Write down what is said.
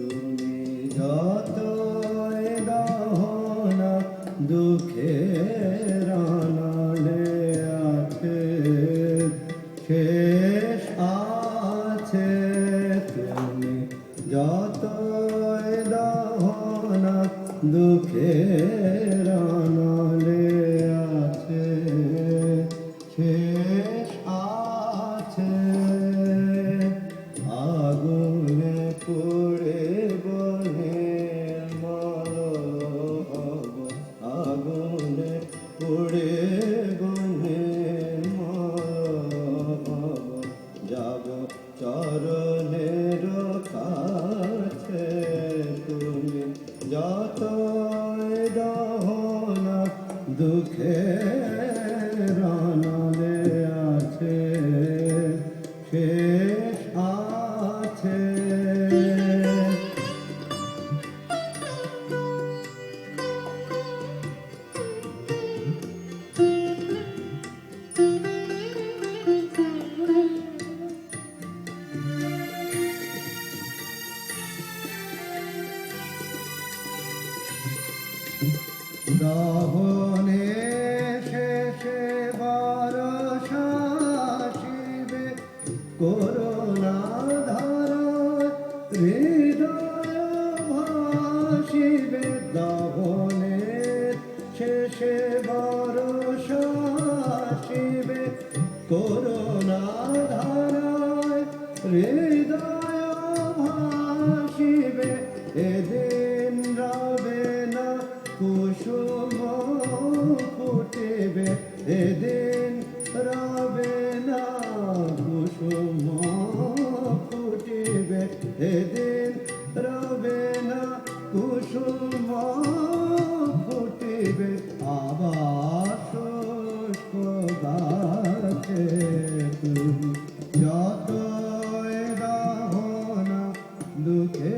তুমি যতই দহনা দুঃখের আনালে আছে শেষ আছে। তুমি যতই দহনা দুঃখের আনালে আছে শেষ আছে। আগুনে পুড়ে বনে মরব, আগুনে পুড়ে বনে মরব, যাব চরণের কাছে। তুমি যতই দহনা দুঃখের আনালে আছে শেষ আছে। দহনে শেষে বরষা আসিবে করুণা ধারা হৃদয় ভাসিবে। দহনে শেষে বরষা আসিবে করুণা ধারায় হৃদয় ভাসিবে। এদিন রবে না কুসুম ফুটিবে, এদিন রবে না কুসুম ফুটিবে, এদিন রবে না কুসুম ফুটিবে। আবার শুষ্ক গাছে তুমি যতই দহনা দুঃখে